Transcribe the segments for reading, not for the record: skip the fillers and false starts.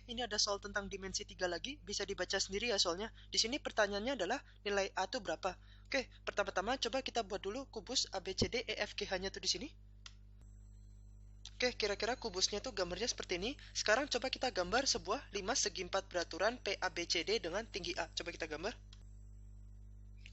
ini ada soal tentang dimensi 3 lagi, bisa dibaca sendiri ya soalnya. Di sini pertanyaannya adalah nilai A itu berapa. Oke, pertama-tama coba kita buat dulu kubus ABCDEFGH-nya tuh di sini. Oke, kira-kira kubusnya tuh gambarnya seperti ini. Sekarang coba kita gambar sebuah 5 segi 4 beraturan PABCD dengan tinggi A. Coba kita gambar.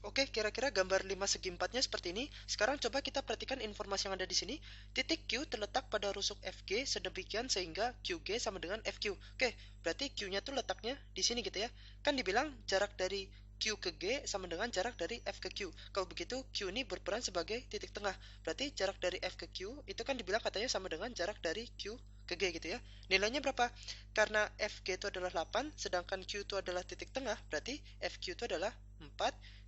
Oke, kira-kira gambar 5 segi 4-nya seperti ini. Sekarang coba kita perhatikan informasi yang ada di sini. Titik Q terletak pada rusuk FG sedemikian sehingga QG sama dengan FQ. Oke, berarti Q-nya tuh letaknya di sini gitu ya. Kan dibilang jarak dari Q ke G sama dengan jarak dari F ke Q. Kalau begitu, Q ini berperan sebagai titik tengah. Berarti jarak dari F ke Q itu kan dibilang katanya sama dengan jarak dari Q ke G gitu ya. Nilainya berapa? Karena FG itu adalah 8, sedangkan Q itu adalah titik tengah, berarti FQ itu adalah 4,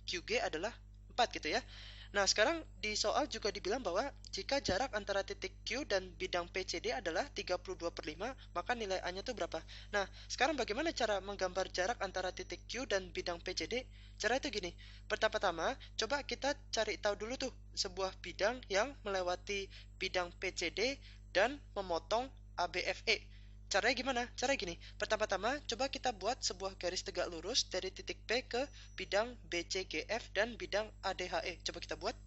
QG adalah 4 gitu ya. Nah, sekarang di soal juga dibilang bahwa jika jarak antara titik Q dan bidang PCD adalah 32/5, maka nilai A-nya itu berapa? Nah, sekarang bagaimana cara menggambar jarak antara titik Q dan bidang PCD? Cara itu gini, pertama-tama coba kita cari tahu dulu tuh sebuah bidang yang melewati bidang PCD dan memotong ABFE. Caranya gimana? Cara gini, pertama-tama coba kita buat sebuah garis tegak lurus dari titik P ke bidang BCGF dan bidang ADHE. Coba kita buat.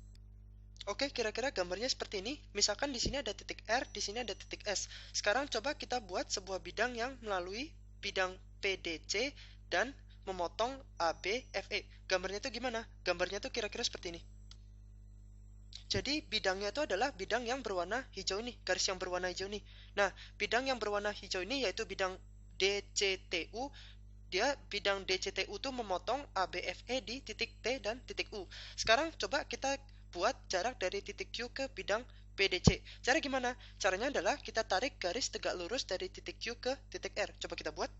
Oke, kira-kira gambarnya seperti ini. Misalkan di sini ada titik R, di sini ada titik S. Sekarang coba kita buat sebuah bidang yang melalui bidang PDC dan memotong ABFE. Gambarnya itu gimana? Gambarnya itu kira-kira seperti ini. Jadi bidangnya itu adalah bidang yang berwarna hijau ini, garis yang berwarna hijau ini. Nah, bidang yang berwarna hijau ini yaitu bidang DCTU. Dia bidang DCTU itu memotong ABFE di titik T dan titik U. Sekarang coba kita buat jarak dari titik Q ke bidang PDC. Cara gimana? Caranya adalah kita tarik garis tegak lurus dari titik Q ke titik R. Coba kita buat.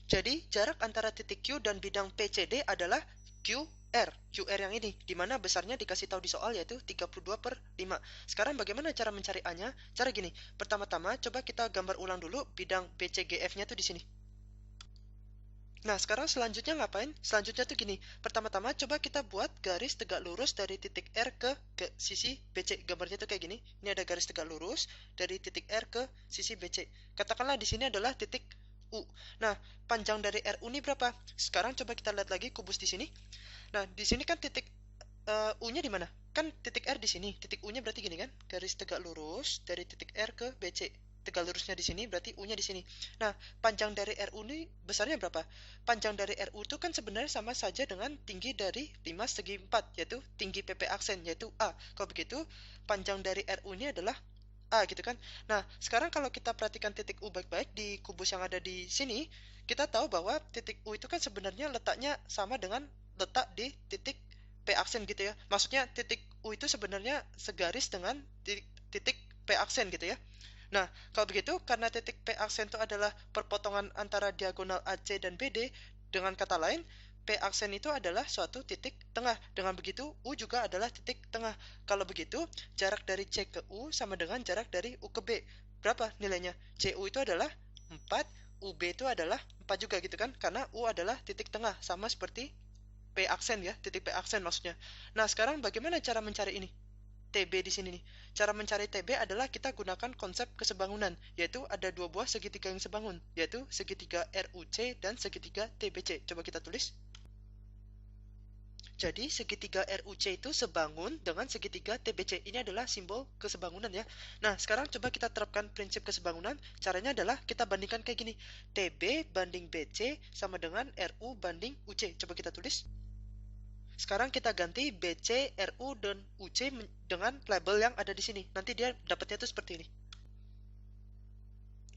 Jadi jarak antara titik Q dan bidang PCD adalah QR yang ini, dimana besarnya dikasih tahu di soal yaitu 32/5. Sekarang bagaimana cara mencari A-nya? Cara gini, pertama-tama coba kita gambar ulang dulu bidang BCGF-nya tuh di sini. Nah, sekarang selanjutnya ngapain? Selanjutnya tuh gini, pertama-tama coba kita buat garis tegak lurus dari titik R ke sisi BC. Gambarnya tuh kayak gini. Ini ada garis tegak lurus dari titik R ke sisi BC. Katakanlah di sini adalah titik U. Nah, panjang dari RU ini berapa? Sekarang coba kita lihat lagi kubus di sini. Nah, di sini kan titik U-nya di mana? Kan titik R di sini, titik U-nya berarti gini kan? Garis tegak lurus dari titik R ke BC. Tegak lurusnya di sini, berarti U-nya di sini. Nah, panjang dari RU ini besarnya berapa? Panjang dari RU itu kan sebenarnya sama saja dengan tinggi dari 5 segi 4, yaitu tinggi PP aksen, yaitu A. Kalau begitu, panjang dari RU ini adalah A gitu kan. Nah, sekarang kalau kita perhatikan titik U baik-baik di kubus yang ada di sini, kita tahu bahwa titik U itu kan sebenarnya letaknya sama dengan letak di titik P aksen gitu ya. Maksudnya titik U itu sebenarnya segaris dengan titik P aksen gitu ya. Nah, kalau begitu, karena titik P aksen itu adalah perpotongan antara diagonal AC dan BD, dengan kata lain, P aksen itu adalah suatu titik tengah. Dengan begitu, U juga adalah titik tengah. Kalau begitu, jarak dari C ke U sama dengan jarak dari U ke B. Berapa nilainya? CU itu adalah 4, UB itu adalah 4 juga gitu kan? Karena U adalah titik tengah, sama seperti P aksen ya, titik P aksen maksudnya. Nah, sekarang bagaimana cara mencari ini? TB di sini nih. Cara mencari TB adalah kita gunakan konsep kesebangunan, yaitu ada dua buah segitiga yang sebangun, yaitu segitiga RUC dan segitiga TBC. Coba kita tulis. Jadi segitiga RUC itu sebangun dengan segitiga TBC. Ini adalah simbol kesebangunan ya. Nah, sekarang coba kita terapkan prinsip kesebangunan. Caranya adalah kita bandingkan kayak gini. TB banding BC sama dengan RU banding UC. Coba kita tulis. Sekarang kita ganti BC, RU, dan UC dengan label yang ada di sini. Nanti dia dapatnya tuh seperti ini.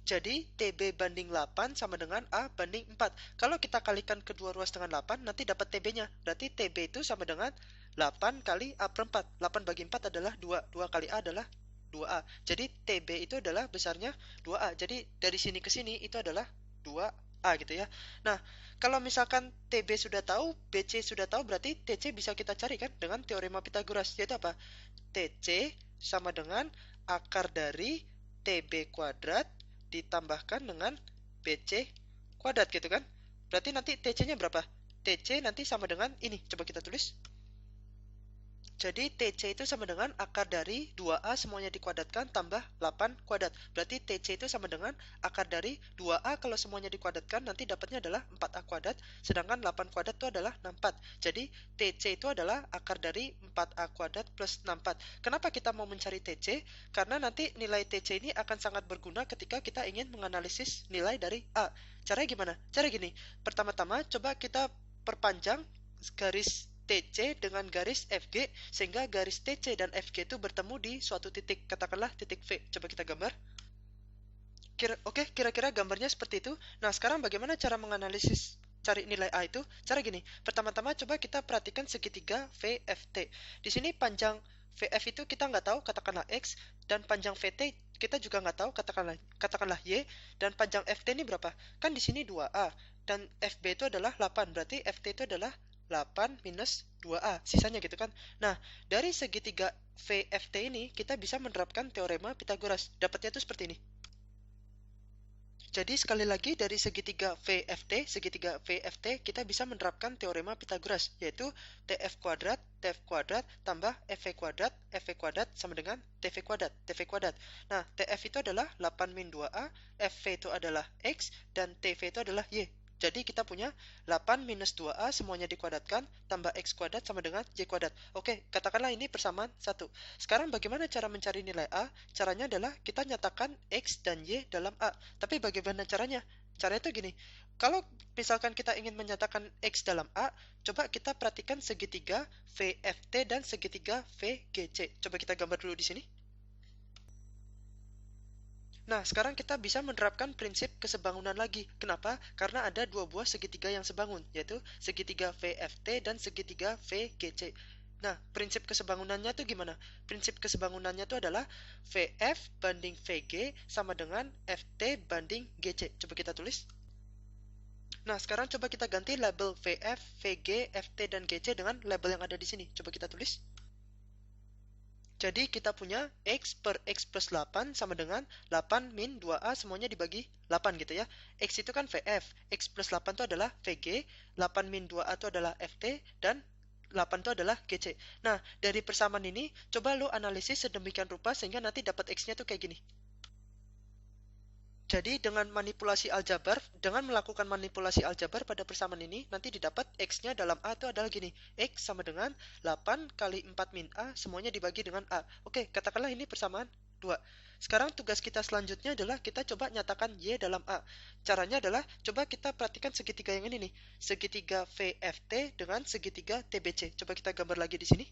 Jadi TB banding 8 sama dengan A banding 4. Kalau kita kalikan kedua ruas dengan 8, nanti dapat TB-nya. Berarti TB itu sama dengan 8 kali A per 4. 8 bagi 4 adalah 2. 2 kali A adalah 2A. Jadi TB itu adalah besarnya 2A. Jadi dari sini ke sini itu adalah 2A gitu ya. Nah, kalau misalkan TB sudah tahu, BC sudah tahu, berarti TC bisa kita cari kan dengan teorema Pitagoras. Yaitu apa? TC sama dengan akar dari TB kuadrat ditambahkan dengan BC kuadrat gitu kan. Berarti nanti TC-nya berapa? TC nanti sama dengan ini. Coba kita tulis. Jadi TC itu sama dengan akar dari 2A semuanya dikuadratkan tambah 8 kuadrat. Berarti TC itu sama dengan akar dari 2A kalau semuanya dikuadratkan nanti dapatnya adalah 4A kuadrat. Sedangkan 8 kuadrat itu adalah 64. Jadi TC itu adalah akar dari 4A kuadrat plus 64. Kenapa kita mau mencari TC? Karena nanti nilai TC ini akan sangat berguna ketika kita ingin menganalisis nilai dari A. Caranya gimana? Cara gini. Pertama-tama coba kita perpanjang garis TC dengan garis FG sehingga garis TC dan FG itu bertemu di suatu titik, katakanlah titik V. Coba kita gambar. Kira-kira gambarnya seperti itu. Nah, sekarang bagaimana cara menganalisis cari nilai A itu? Cara gini, pertama-tama coba kita perhatikan segitiga VFT. Di sini panjang VF itu kita nggak tahu, katakanlah X, dan panjang VT kita juga nggak tahu, katakanlah Y, dan panjang FT ini berapa? Kan di sini 2A, dan FB itu adalah 8, berarti FT itu adalah 8 minus 2A, sisanya gitu kan. Nah, dari segitiga VFT ini, kita bisa menerapkan teorema Pythagoras. Dapatnya itu seperti ini. Jadi sekali lagi dari segitiga VFT kita bisa menerapkan teorema Pythagoras, yaitu TF kuadrat tambah FV kuadrat sama dengan TV kuadrat. Nah, TF itu adalah 8 min 2A, FV itu adalah X, dan TV itu adalah Y. Jadi kita punya 8 minus 2A semuanya dikuadratkan tambah X kuadrat sama dengan Y kuadrat. Oke, katakanlah ini persamaan 1. Sekarang bagaimana cara mencari nilai A? Caranya adalah kita nyatakan X dan Y dalam A. Tapi bagaimana caranya? Caranya itu gini. Kalau misalkan kita ingin menyatakan X dalam A, coba kita perhatikan segitiga VFT dan segitiga VGC. Coba kita gambar dulu di sini. Nah, sekarang kita bisa menerapkan prinsip kesebangunan lagi. Kenapa? Karena ada dua buah segitiga yang sebangun, yaitu segitiga VFT dan segitiga VGC. Nah, prinsip kesebangunannya itu gimana? Prinsip kesebangunannya itu adalah VF banding VG sama dengan FT banding GC. Coba kita tulis. Nah, sekarang coba kita ganti label VF, VG, FT, dan GC dengan label yang ada di sini. Coba kita tulis. Jadi kita punya X per X plus 8 sama dengan 8 min 2A semuanya dibagi 8 gitu ya. X itu kan VF, X plus 8 itu adalah VG, 8 min 2A itu adalah FT, dan 8 itu adalah GC. Nah, dari persamaan ini, coba lu analisis sedemikian rupa sehingga nanti dapat X-nya tuh kayak gini. Jadi dengan melakukan manipulasi aljabar pada persamaan ini, nanti didapat X-nya dalam A itu adalah gini. X sama dengan 8 kali 4 min A, semuanya dibagi dengan A. Oke, katakanlah ini persamaan 2. Sekarang tugas kita selanjutnya adalah kita coba nyatakan Y dalam A. Caranya adalah, coba kita perhatikan segitiga yang ini nih. Segitiga VFT dengan segitiga TBC. Coba kita gambar lagi di sini.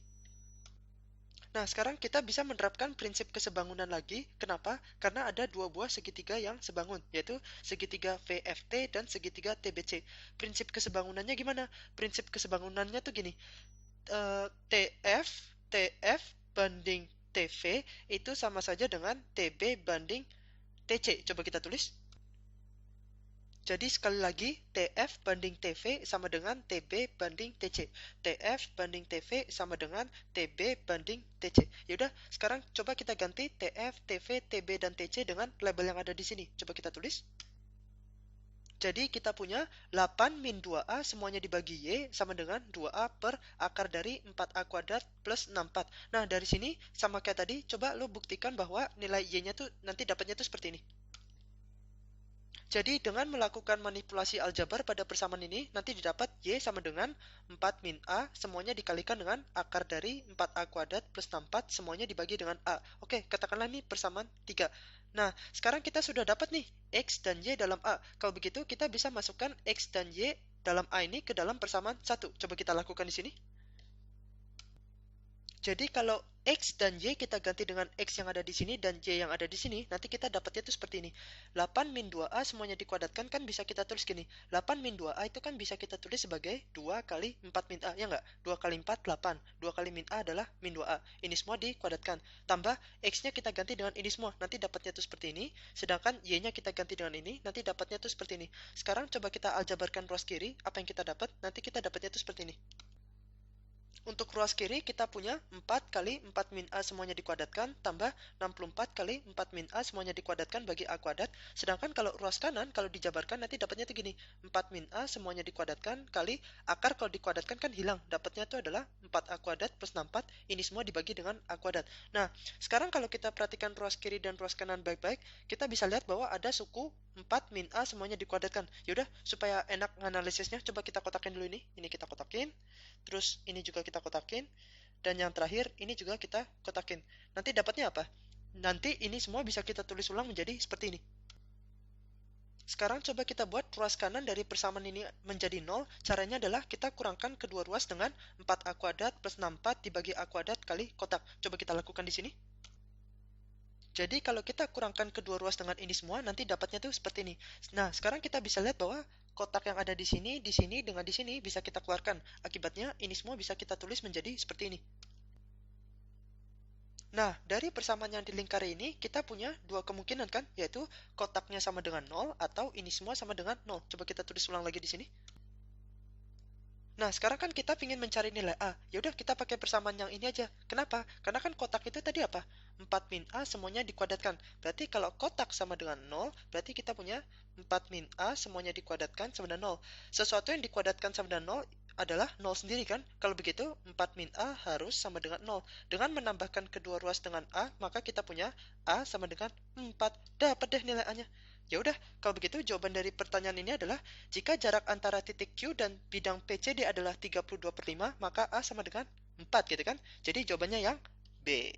Nah, sekarang kita bisa menerapkan prinsip kesebangunan lagi. Kenapa? Karena ada dua buah segitiga yang sebangun, yaitu segitiga VFT dan segitiga TBC. Prinsip kesebangunannya gimana? Prinsip kesebangunannya tuh gini. TF banding TV itu sama saja dengan TB banding TC. Coba kita tulis. Jadi sekali lagi, TF banding TV sama dengan TB banding TC. TF banding TV sama dengan TB banding TC. Yaudah, sekarang coba kita ganti TF, TV, TB, dan TC dengan label yang ada di sini. Coba kita tulis. Jadi kita punya 8 min 2A semuanya dibagi Y sama dengan 2A per akar dari 4A kuadrat plus 64. Nah, dari sini sama kayak tadi, coba lo buktikan bahwa nilai Y-nya tuh nanti dapatnya tuh seperti ini. Jadi dengan melakukan manipulasi aljabar pada persamaan ini, nanti didapat Y sama dengan 4 min A, semuanya dikalikan dengan akar dari 4A kuadrat plus 64, semuanya dibagi dengan A. Oke, katakanlah ini persamaan 3. Nah, sekarang kita sudah dapat nih X dan Y dalam A. Kalau begitu, kita bisa masukkan X dan Y dalam A ini ke dalam persamaan 1. Coba kita lakukan di sini. Jadi kalau X dan Y kita ganti dengan X yang ada di sini dan Y yang ada di sini, nanti kita dapatnya itu seperti ini. 8 min 2A semuanya dikuadratkan kan bisa kita tulis gini. 8 min 2A itu kan bisa kita tulis sebagai 2 kali 4 min A, ya enggak? 2 kali 4, 8. 2 kali min A adalah min 2A. Ini semua dikuadratkan. Tambah X-nya kita ganti dengan ini semua, nanti dapatnya itu seperti ini. Sedangkan Y-nya kita ganti dengan ini, nanti dapatnya itu seperti ini. Sekarang coba kita aljabarkan ruas kiri, apa yang kita dapat? Nanti kita dapatnya itu seperti ini. Untuk ruas kiri kita punya 4 kali 4 min A semuanya dikuadratkan tambah 64 kali 4 min A semuanya dikuadratkan bagi A kuadrat. Sedangkan kalau ruas kanan kalau dijabarkan nanti dapatnya tuh gini. 4 min A semuanya dikuadratkan kali akar kalau dikuadratkan kan hilang. Dapatnya itu adalah 4A kuadrat plus 64. Ini semua dibagi dengan A kuadrat. Nah, sekarang kalau kita perhatikan ruas kiri dan ruas kanan baik-baik, kita bisa lihat bahwa ada suku 4 min A semuanya dikuadratkan. Yaudah, supaya enak analisisnya, coba kita kotakin dulu ini. Ini kita kotakin. Terus ini juga kita kotakin. Dan yang terakhir ini juga kita kotakin. Nanti dapatnya apa? Nanti ini semua bisa kita tulis ulang menjadi seperti ini. Sekarang coba kita buat ruas kanan dari persamaan ini menjadi 0. Caranya adalah kita kurangkan kedua ruas dengan 4A kuadrat plus 64 dibagi A kuadrat kali kotak. Coba kita lakukan di sini. Jadi kalau kita kurangkan kedua ruas dengan ini semua, nanti dapatnya tuh seperti ini. Nah, sekarang kita bisa lihat bahwa kotak yang ada di sini, dengan di sini bisa kita keluarkan. Akibatnya ini semua bisa kita tulis menjadi seperti ini. Nah, dari persamaan yang di lingkar ini, kita punya dua kemungkinan kan, yaitu kotaknya sama dengan 0 atau ini semua sama dengan 0. Coba kita tulis ulang lagi di sini. Nah, sekarang kan kita ingin mencari nilai A. Ya udah kita pakai persamaan yang ini aja. Kenapa? Karena kan kotak itu tadi apa? 4 min A semuanya dikuadratkan. Berarti kalau kotak sama dengan 0, berarti kita punya 4 min A semuanya dikuadratkan sama dengan 0. Sesuatu yang dikuadratkan sama dengan 0 adalah 0 sendiri kan? Kalau begitu, 4 min A harus sama dengan 0. Dengan menambahkan kedua ruas dengan A, maka kita punya A sama dengan 4. Dapat deh nilai A-nya. Ya udah, kalau begitu jawaban dari pertanyaan ini adalah jika jarak antara titik Q dan bidang PCD adalah 32/5, maka A sama dengan 4 gitu kan. Jadi jawabannya yang B.